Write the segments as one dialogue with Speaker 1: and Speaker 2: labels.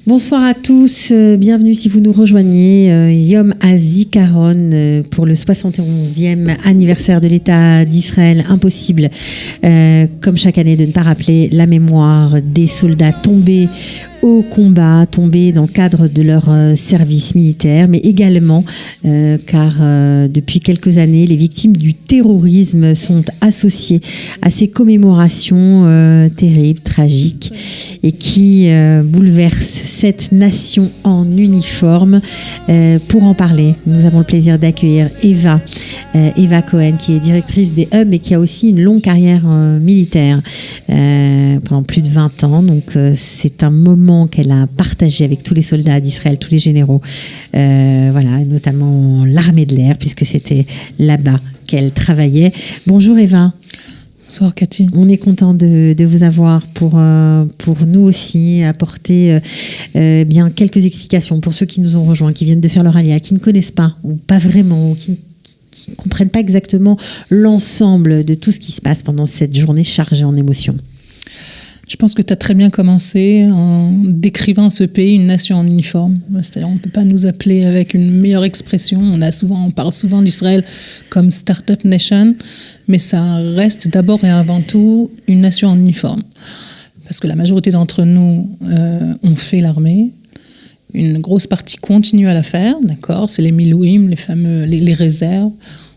Speaker 1: Bonsoir à tous, bienvenue si vous nous rejoignez, Yom HaZikaron pour le 71e anniversaire de l'État d'Israël. Impossible, comme chaque année, de ne pas rappeler la mémoire des soldats tombés au combat, tombés dans le cadre de leur service militaire, mais également car depuis quelques années, les victimes du terrorisme sont associées à ces commémorations terribles, tragiques, et qui bouleversent cette nation en uniforme. Pour en parler, nous avons le plaisir d'accueillir Eva Cohen, qui est directrice des Hubs et qui a aussi une longue carrière militaire pendant plus de 20 ans. Donc c'est un moment qu'elle a partagé avec tous les soldats d'Israël, tous les généraux, notamment l'armée de l'air, puisque c'était là-bas qu'elle travaillait. Bonjour Eva.
Speaker 2: Bonsoir Cathy.
Speaker 1: On est content de vous avoir pour nous aussi apporter bien quelques explications pour ceux qui nous ont rejoints, qui viennent de faire leur alia, qui ne connaissent pas ou pas vraiment, ou qui ne comprennent pas exactement l'ensemble de tout ce qui se passe pendant cette journée chargée en émotions.
Speaker 2: Je pense que tu as très bien commencé en décrivant ce pays, une nation en uniforme. C'est-à-dire, on ne peut pas nous appeler avec une meilleure expression. On parle souvent d'Israël comme Startup Nation, mais ça reste d'abord et avant tout une nation en uniforme. Parce que la majorité d'entre nous ont fait l'armée. Une grosse partie continue à la faire, d'accord ? C'est les Milouim, les réserves.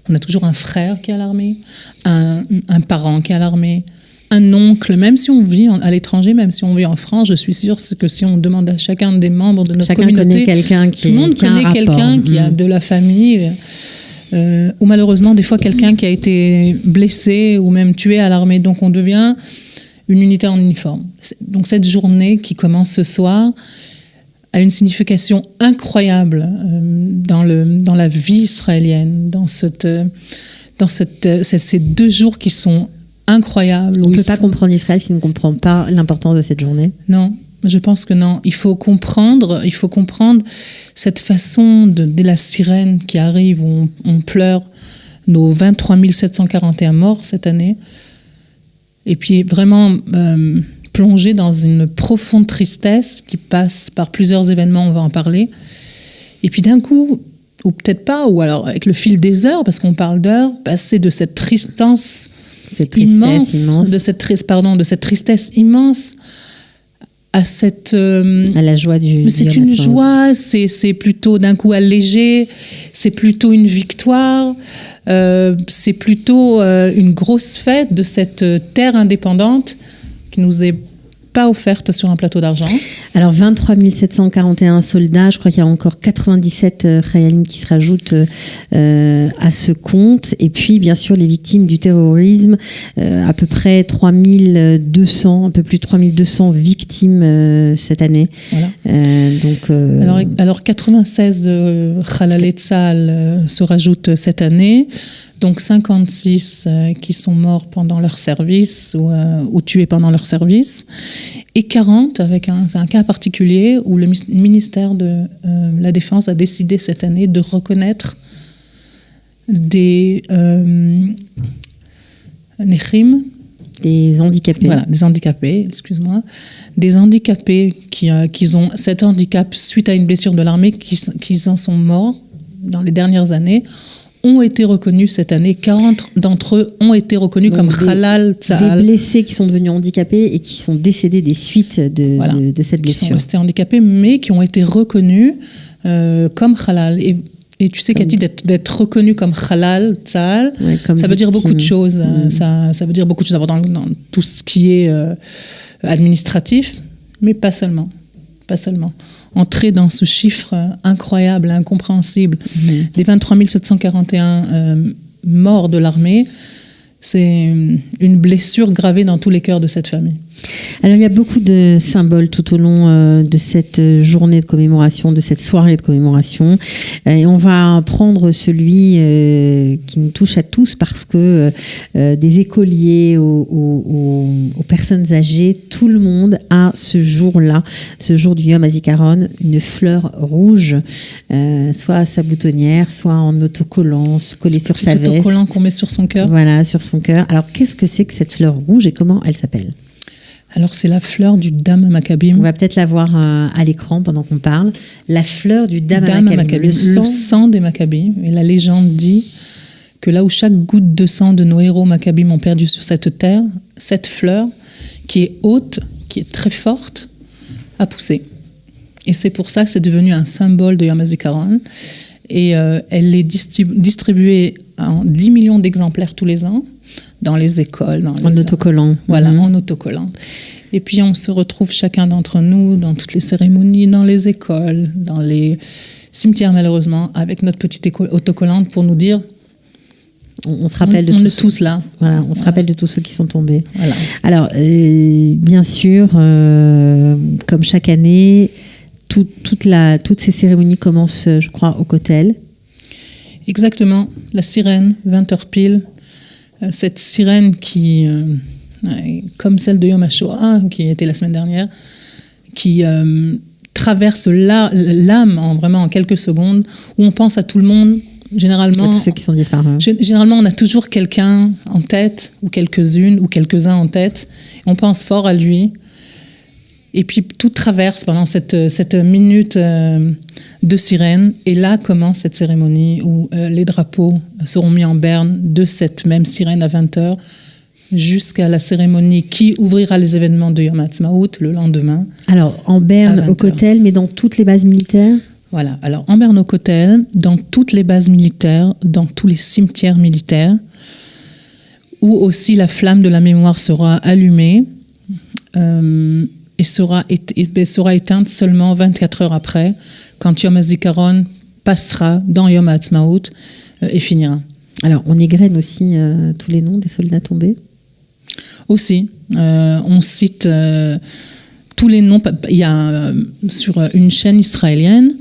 Speaker 2: On a toujours un frère qui est à l'armée, un parent qui est à l'armée, un oncle, même si on vit à l'étranger, même si on vit en France, je suis sûre que si on demande à chacun des membres de notre communauté, tout le monde connaît quelqu'un qui a de la famille, ou malheureusement des fois quelqu'un qui a été blessé ou même tué à l'armée. Donc on devient une unité en uniforme. Donc cette journée qui commence ce soir a une signification incroyable dans la vie israélienne, dans ces 2 jours qui sont incroyable.
Speaker 1: On ne peut pas comprendre Israël s'il ne comprend pas l'importance de cette journée.
Speaker 2: Non, je pense que non. Il faut comprendre cette façon dès la sirène qui arrive, où on pleure nos 23 741 morts cette année, et puis vraiment plonger dans une profonde tristesse qui passe par plusieurs événements, on va en parler. Et puis d'un coup, ou peut-être pas, ou alors avec le fil des heures, parce qu'on parle d'heures, passer de cette tristesse immense. De cette tristesse immense à la joie du c'est une joie, c'est plutôt d'un coup allégé, c'est plutôt une victoire, c'est plutôt une grosse fête de cette terre indépendante qui nous est pas offerte sur un plateau d'argent.
Speaker 1: Alors 23 741 soldats, je crois qu'il y a encore 97 Chayalim qui se rajoutent à ce compte. Et puis bien sûr les victimes du terrorisme, à peu près 3200, un peu plus de 3200 victimes cette année.
Speaker 2: Voilà. Alors 96 Chalalei Tzahal se rajoutent cette année. Donc 56 qui sont morts pendant leur service ou tués pendant leur service, et 40 c'est un cas particulier où le ministère de la Défense a décidé cette année de reconnaître des nechim,
Speaker 1: des handicapés.
Speaker 2: Voilà, des handicapés, excuse-moi. Des handicapés qui ont cet handicap suite à une blessure de l'armée, qui en sont morts dans les dernières années, ont été reconnus cette année. 40 d'entre eux ont été reconnus comme Halal Tzahal.
Speaker 1: Des blessés qui sont devenus handicapés et qui sont décédés des suites de cette blessure.
Speaker 2: Qui sont restés handicapés, mais qui ont été reconnus comme Halal. Et tu sais, Cathy, d'être reconnu comme Halal Tzahal, ça veut dire beaucoup de choses. Ça veut dire beaucoup de choses dans tout ce qui est administratif, mais pas seulement. Entrer dans ce chiffre incroyable, incompréhensible, des 23 741 morts de l'armée, c'est une blessure gravée dans tous les cœurs de cette famille.
Speaker 1: Alors il y a beaucoup de symboles tout au long de cette journée de commémoration, de cette soirée de commémoration, et on va prendre celui qui nous touche à tous, parce que des écoliers aux personnes âgées, tout le monde a ce jour-là, ce jour du Yom HaZikaron, une fleur rouge, soit à sa boutonnière, soit en autocollant, collée sur sa veste.
Speaker 2: Autocollant qu'on met sur son cœur.
Speaker 1: Voilà, sur son cœur. Alors qu'est-ce que c'est que cette fleur rouge et comment elle s'appelle ?
Speaker 2: Alors, c'est la fleur du Dam Maccabim.
Speaker 1: On va peut-être la voir à l'écran pendant qu'on parle. La fleur du Dam Maccabim,
Speaker 2: le sang des Maccabim. Et la légende dit que là où chaque goutte de sang de nos héros Maccabim ont perdu sur cette terre, cette fleur, qui est haute, qui est très forte, a poussé. Et c'est pour ça que c'est devenu un symbole de Yom HaZikaron. Et elle est distribuée en 10 millions d'exemplaires tous les ans, dans les écoles.
Speaker 1: En autocollant.
Speaker 2: Voilà, en autocollant. Et puis on se retrouve chacun d'entre nous dans toutes les cérémonies, dans les écoles, dans les cimetières malheureusement, avec notre petite autocollante pour nous dire...
Speaker 1: On se rappelle
Speaker 2: on est tous là.
Speaker 1: Voilà, on se rappelle de tous ceux qui sont tombés.
Speaker 2: Voilà.
Speaker 1: Alors, bien sûr, comme chaque année, toutes ces cérémonies commencent, je crois, au Kotel.
Speaker 2: Exactement. La sirène, 20h pile. Cette sirène qui, comme celle de Yom HaShoah, qui était la semaine dernière, qui traverse l'âme vraiment en quelques secondes, où on pense à tout le monde. Généralement,
Speaker 1: tous ceux qui sont disparus.
Speaker 2: Généralement, on a toujours quelqu'un en tête, ou quelques-unes, ou quelques-uns en tête. On pense fort à lui. Et puis, tout traverse pendant cette minute de sirène. Et là commence cette cérémonie où les drapeaux seront mis en berne de cette même sirène à 20h jusqu'à la cérémonie qui ouvrira les événements de Yom HaAtzmaut le lendemain.
Speaker 1: Alors, en berne, au Kotel, mais dans toutes les bases militaires ?
Speaker 2: Voilà, alors en berne au Kotel, dans toutes les bases militaires, dans tous les cimetières militaires, où aussi la flamme de la mémoire sera allumée et sera éteinte seulement 24 heures après, quand Yom HaZikaron passera dans Yom HaAtzmaut et finira. Alors,
Speaker 1: on égrène aussi tous les noms des soldats tombés ?
Speaker 2: Aussi, on cite tous les noms. Il y a sur une chaîne israélienne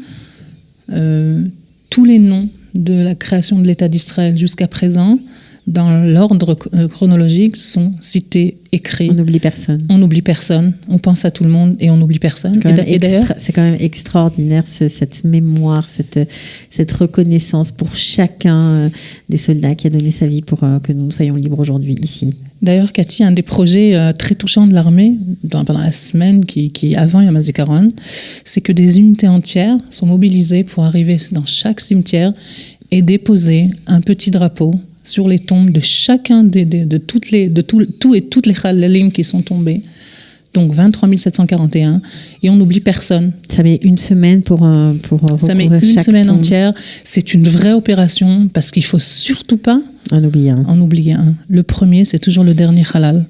Speaker 2: tous les noms de la création de l'État d'Israël jusqu'à présent, dans l'ordre chronologique, sont cités, écrits.
Speaker 1: On n'oublie personne.
Speaker 2: On n'oublie personne. On pense à tout le monde et on n'oublie personne.
Speaker 1: Et d'ailleurs, c'est quand même extraordinaire cette mémoire, cette reconnaissance pour chacun des soldats qui a donné sa vie pour que nous soyons libres aujourd'hui ici.
Speaker 2: D'ailleurs, Cathy, un des projets très touchants de l'armée pendant la semaine qui avant Yom HaZikaron, c'est que des unités entières sont mobilisées pour arriver dans chaque cimetière et déposer un petit drapeau sur les tombes de chacun de toutes les chalalim qui sont tombés. Donc 23 741, et on n'oublie personne.
Speaker 1: Ça met une semaine pour
Speaker 2: ça met une semaine entière. C'est une vraie opération parce qu'il faut surtout pas en oublier un. Le premier, c'est toujours le dernier halal.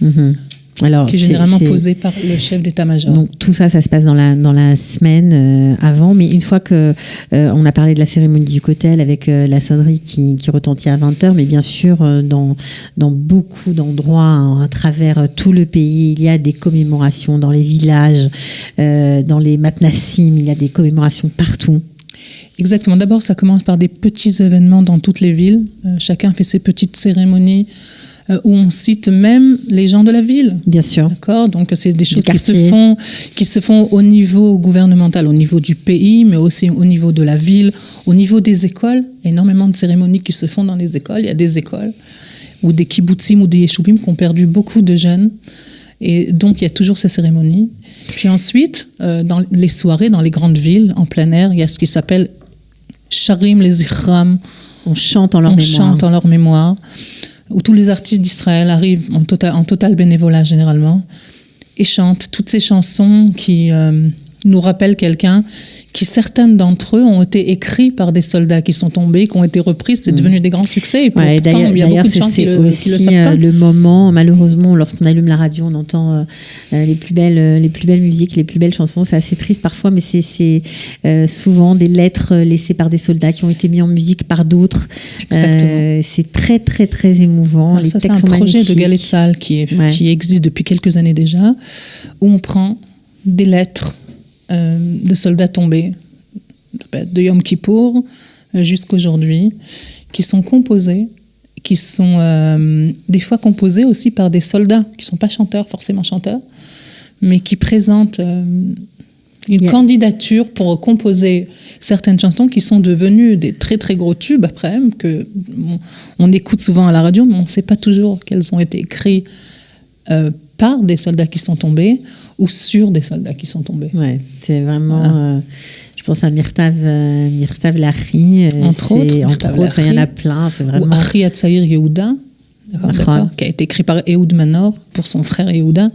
Speaker 2: Mm-hmm. Alors, qui est généralement posé par le chef d'état-major.
Speaker 1: Donc tout ça se passe dans la semaine avant, mais une fois que on a parlé de la cérémonie du Kotel avec la sonnerie qui retentit à 20h, mais bien sûr dans beaucoup d'endroits à travers tout le pays, il y a des commémorations dans les villages, dans les matnassim, il y a des commémorations partout.
Speaker 2: Exactement. D'abord, ça commence par des petits événements dans toutes les villes. Chacun fait ses petites cérémonies. Où on cite même les gens de la ville.
Speaker 1: Bien sûr.
Speaker 2: D'accord ? Donc, c'est des choses qui se font au niveau gouvernemental, au niveau du pays, mais aussi au niveau de la ville, au niveau des écoles. Énormément de cérémonies qui se font dans les écoles. Il y a des écoles ou des kibbutzim ou des yeshuvim qui ont perdu beaucoup de jeunes. Et donc, il y a toujours ces cérémonies. Puis ensuite, dans les soirées, dans les grandes villes, en plein air, il y a ce qui s'appelle Sharim les Zichram.
Speaker 1: On chante en leur
Speaker 2: mémoire. Où tous les artistes d'Israël arrivent en total bénévolat généralement et chantent toutes ces chansons qui nous rappellent quelqu'un, qui certaines d'entre eux ont été écrites par des soldats qui sont tombés, qui ont été reprises, c'est devenu des grands succès. Et pourtant, il y a beaucoup de gens qui le savent pas.
Speaker 1: Le moment, malheureusement, lorsqu'on allume la radio, on entend les plus belles musiques, les plus belles chansons. C'est assez triste parfois, mais c'est souvent des lettres laissées par des soldats qui ont été mis en musique par d'autres. C'est très, très, très émouvant.
Speaker 2: Alors, ça, c'est un projet de Galei Tzahal qui existe depuis quelques années déjà, où on prend des lettres de soldats tombés de Yom Kippour jusqu'aujourd'hui, qui sont composés, qui sont des fois composés aussi par des soldats qui ne sont pas forcément chanteurs, mais qui présentent une candidature pour composer certaines chansons qui sont devenues des très très gros tubes après, on écoute souvent à la radio, mais on ne sait pas toujours qu'elles ont été écrites par des soldats qui sont tombés ou sur des soldats qui sont tombés.
Speaker 1: Ouais, c'est vraiment... je pense à Myrtav Lahri.
Speaker 2: Entre autres,
Speaker 1: il y en a plein. C'est vraiment...
Speaker 2: Ou Achi Hatzair Yehuda, qui a été écrit par Ehud Manor pour son frère Yehuda.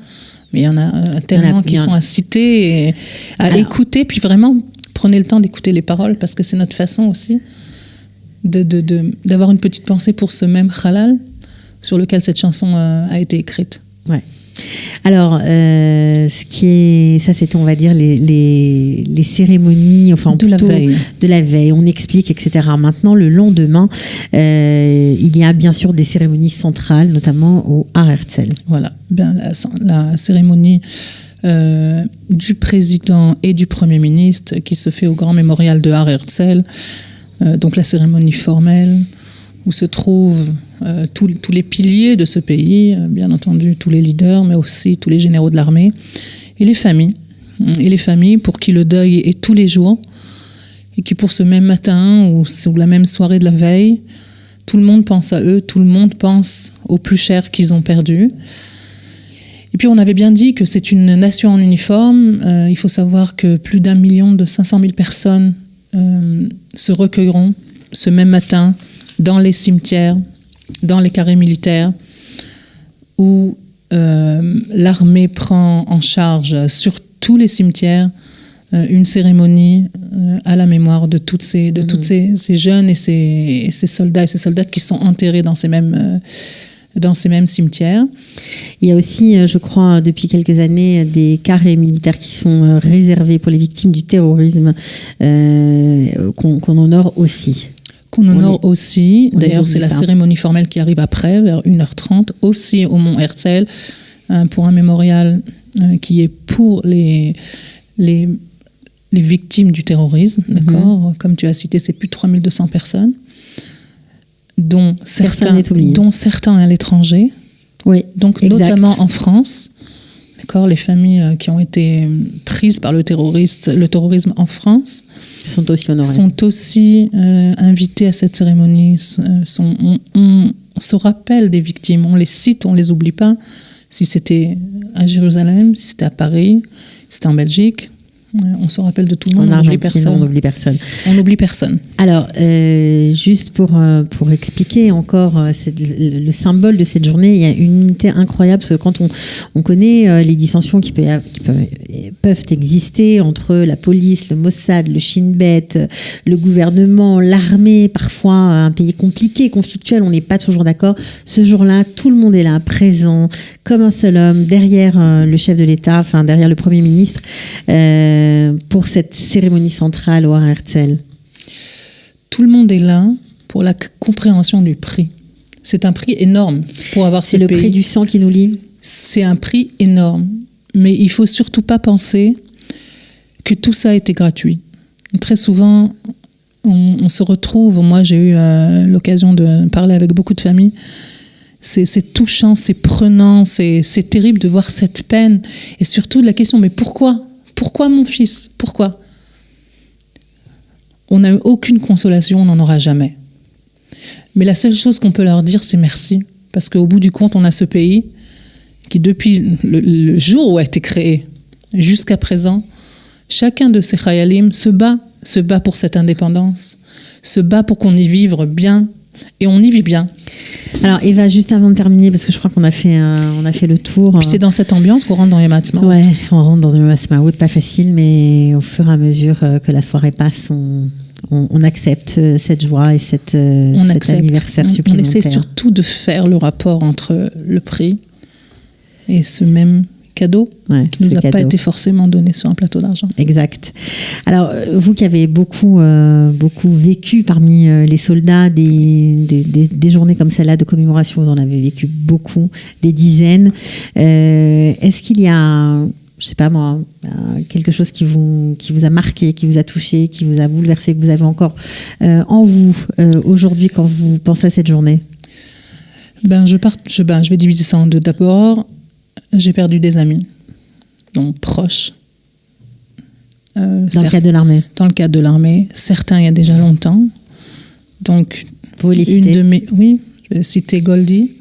Speaker 2: Mais il y en a tellement qui sont à citer et à écouter. Puis vraiment, prenez le temps d'écouter les paroles parce que c'est notre façon aussi d'avoir une petite pensée pour ce même halal sur lequel cette chanson a été écrite.
Speaker 1: Ouais. Alors, ça c'était, on va dire, les cérémonies, enfin de la veille. On explique, etc. Maintenant, le lendemain, il y a bien sûr des cérémonies centrales, notamment au Har Herzl.
Speaker 2: Voilà, bien la cérémonie du président et du premier ministre qui se fait au grand mémorial de Har Herzl. Donc la cérémonie formelle où se trouvent tous les piliers de ce pays, bien entendu tous les leaders, mais aussi tous les généraux de l'armée, et les familles pour qui le deuil est tous les jours, et qui pour ce même matin ou la même soirée de la veille, tout le monde pense à eux, tout le monde pense aux plus chers qu'ils ont perdus. Et puis on avait bien dit que c'est une nation en uniforme. Il faut savoir que plus d'1 500 000 personnes se recueilleront ce même matin dans les cimetières, dans les carrés militaires, où l'armée prend en charge sur tous les cimetières une cérémonie à la mémoire de toutes ces jeunes et ces soldats et ces soldates qui sont enterrés dans ces mêmes cimetières.
Speaker 1: Il y a aussi, je crois, depuis quelques années, des carrés militaires qui sont réservés pour les victimes du terrorisme, qu'on honore aussi. D'ailleurs, c'est la cérémonie formelle qui arrive après, vers 1h30, aussi au Mont Herzl, pour un mémorial qui est pour les victimes du terrorisme. D'accord ? Comme tu as cité, c'est plus de 3200 personnes. Dont certains à l'étranger, oui,
Speaker 2: donc exact. Notamment en France. D'accord, les familles qui ont été prises par le terrorisme en France
Speaker 1: sont aussi honorées.
Speaker 2: Sont aussi invitées à cette cérémonie. On se rappelle des victimes, on les cite, on les oublie pas. Si c'était à Jérusalem, si c'était à Paris, si c'était en Belgique. On se rappelle de tout le monde,
Speaker 1: on n'oublie personne.
Speaker 2: On n'oublie personne.
Speaker 1: Alors, juste pour expliquer encore le symbole de cette journée, il y a une unité incroyable, parce que quand on connaît les dissensions qui peuvent exister entre la police, le Mossad, le Shin Bet, le gouvernement, l'armée, parfois un pays compliqué, conflictuel, on n'est pas toujours d'accord. Ce jour-là, tout le monde est là, présent, comme un seul homme, derrière le chef de l'État, enfin derrière le Premier ministre, pour cette cérémonie centrale au Har Herzl.
Speaker 2: Tout le monde est là pour la compréhension du prix. C'est un prix énorme pour avoir ce pays.
Speaker 1: C'est le prix du sang qui nous lie.
Speaker 2: C'est un prix énorme. Mais il ne faut surtout pas penser que tout ça a été gratuit. Très souvent, on se retrouve, moi j'ai eu l'occasion de parler avec beaucoup de familles, c'est touchant, c'est prenant, c'est terrible de voir cette peine. Et surtout de la question, mais pourquoi ? Pourquoi mon fils ? Pourquoi ? On n'a eu aucune consolation, on n'en aura jamais. Mais la seule chose qu'on peut leur dire, c'est merci. Parce qu'au bout du compte, on a ce pays qui, depuis le jour où a été créé jusqu'à présent, chacun de ces Chayalim se bat pour cette indépendance, se bat pour qu'on y vive bien. Et on y vit bien.
Speaker 1: Alors Eva, juste avant de terminer, parce que je crois qu'on a fait le tour.
Speaker 2: Puis c'est dans cette ambiance qu'on rentre dans les Matzmaout.
Speaker 1: Ouais, on rentre dans les Matzmaout, pas facile, mais au fur et à mesure que la soirée passe, on accepte cette joie et cet anniversaire supplémentaire.
Speaker 2: On essaie surtout de faire le rapport entre le prix et ce même cadeau qui ne nous a pas été forcément donné sur un plateau d'argent.
Speaker 1: Exact. Alors, vous qui avez beaucoup vécu parmi les soldats des journées comme celle-là de commémoration, vous en avez vécu beaucoup, des dizaines. Est-ce qu'il y a, je sais pas moi, quelque chose qui vous a marqué, qui vous a touché, qui vous a bouleversé, que vous avez encore en vous aujourd'hui quand vous pensez à cette journée ?
Speaker 2: Je vais diviser ça en deux. D'abord, j'ai perdu des amis, donc proches.
Speaker 1: Dans le cadre de l'armée.
Speaker 2: Dans le cadre de l'armée. Certains il y a déjà longtemps. Donc,
Speaker 1: vous les citez ?
Speaker 2: Oui, je vais citer Goldie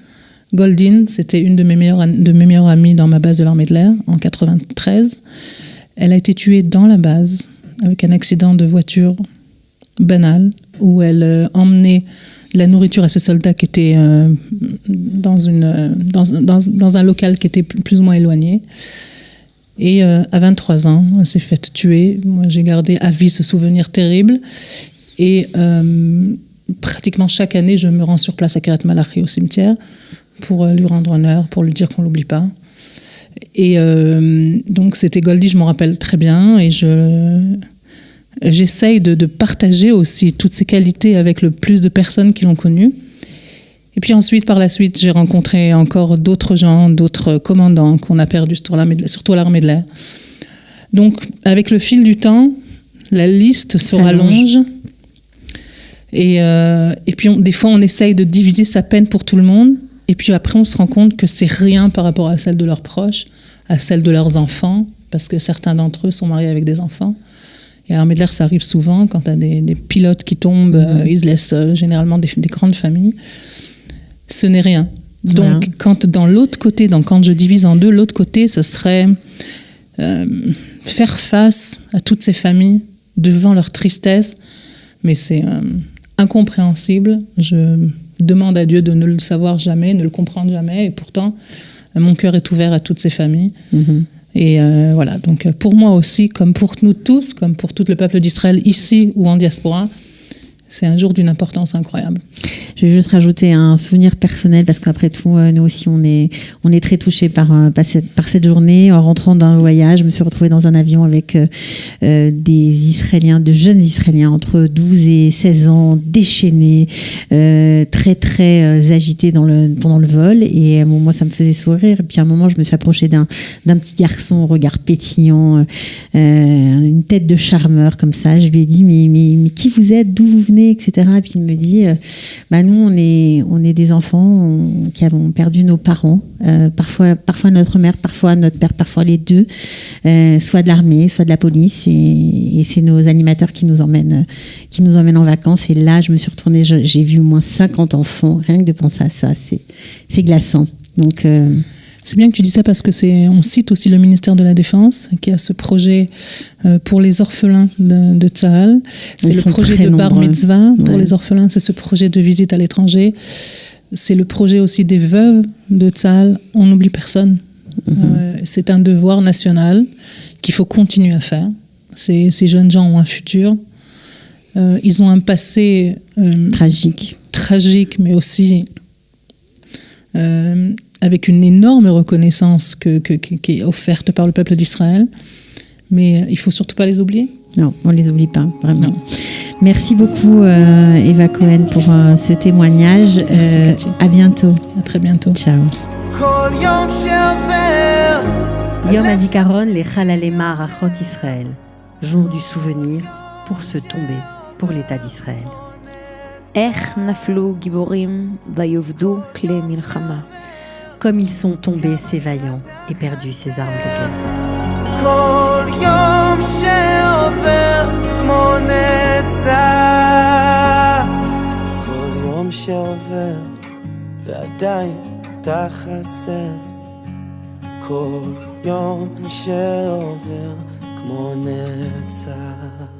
Speaker 2: Goldine, c'était une de mes meilleures amies dans ma base de l'armée de l'air en 93. Elle a été tuée dans la base avec un accident de voiture banal où elle emmenait la nourriture à ses soldats qui étaient dans un local qui était plus ou moins éloigné. Et à 23 ans, elle s'est faite tuer. Moi, j'ai gardé à vie ce souvenir terrible. Et pratiquement chaque année, je me rends sur place à Kiryat Malachi au cimetière pour lui rendre honneur, pour lui dire qu'on ne l'oublie pas. Et donc, c'était Goldie, je m'en rappelle très bien. Et j'essaye de partager aussi toutes ces qualités avec le plus de personnes qui l'ont connue. Et puis ensuite, par la suite, j'ai rencontré encore d'autres gens, d'autres commandants qu'on a perdus, surtout à l'armée de l'air. Donc, avec le fil du temps, la liste se rallonge. Et puis, des fois, on essaye de diviser sa peine pour tout le monde. Et puis après, on se rend compte que c'est rien par rapport à celle de leurs proches, à celle de leurs enfants, parce que certains d'entre eux sont mariés avec des enfants. Et à l'armée de l'air, ça arrive souvent. Quand tu as des pilotes qui tombent, ils se laissent généralement des grandes familles. Ce n'est rien. Donc, quand dans l'autre côté, quand je divise en deux, l'autre côté, ce serait faire face à toutes ces familles devant leur tristesse. Mais c'est incompréhensible. Je demande à Dieu de ne le savoir jamais, ne le comprendre jamais. Et pourtant, mon cœur est ouvert à toutes ces familles. Et voilà, donc pour moi aussi, comme pour nous tous, comme pour tout le peuple d'Israël, ici ou en diaspora, c'est un jour d'une importance incroyable.
Speaker 1: Je vais juste rajouter un souvenir personnel, parce qu'après tout, nous aussi, on est très touchés par cette journée. En rentrant d'un voyage, je me suis retrouvée dans un avion avec des Israéliens, de jeunes Israéliens, entre 12 et 16 ans, déchaînés, très, très agités pendant le vol. Et moi, ça me faisait sourire. Et puis à un moment, je me suis approchée d'un petit garçon au regard pétillant, une tête de charmeur comme ça. Je lui ai dit, mais qui vous êtes, d'où vous venez, etc. Et puis il me dit, nous, on est des enfants qui avons perdu nos parents, parfois notre mère, parfois notre père, parfois les deux, soit de l'armée, soit de la police, et c'est nos animateurs qui nous emmènent en vacances. Et là, je me suis retournée, j'ai vu au moins 50 enfants, rien que de penser à ça, c'est glaçant. Donc
Speaker 2: c'est bien que tu dis ça, parce que on cite aussi le ministère de la Défense qui a ce projet pour les orphelins de Tsahal. C'est le projet de Bar Mitzvah pour les orphelins, c'est ce projet de visite à l'étranger. C'est le projet aussi des veuves de Tsahal. On n'oublie personne. C'est un devoir national qu'il faut continuer à faire. Ces jeunes gens ont un futur. Ils ont un passé tragique, mais aussi avec une énorme reconnaissance qui est offerte par le peuple d'Israël. Mais il ne faut surtout pas les oublier.
Speaker 1: Non, on ne les oublie pas, vraiment. Non. Merci beaucoup, Eva Cohen, pour ce témoignage.
Speaker 2: Merci, Cathy.
Speaker 1: À bientôt.
Speaker 2: À très bientôt.
Speaker 1: Ciao. Yom HaZikaron, les Chalalei Ma'arachot Israël. Jour du souvenir pour se tomber pour l'État d'Israël.
Speaker 3: איך נפלו גיבורים ויאבדו כלי מלחמה.
Speaker 1: Comme ils sont tombés ces vaillants et perdus ces armes de guerre.
Speaker 4: כל יום שעובר כמו נצח, כל יום שעובר ועדיין אתה חסר, כל יום שעובר כמו נצח.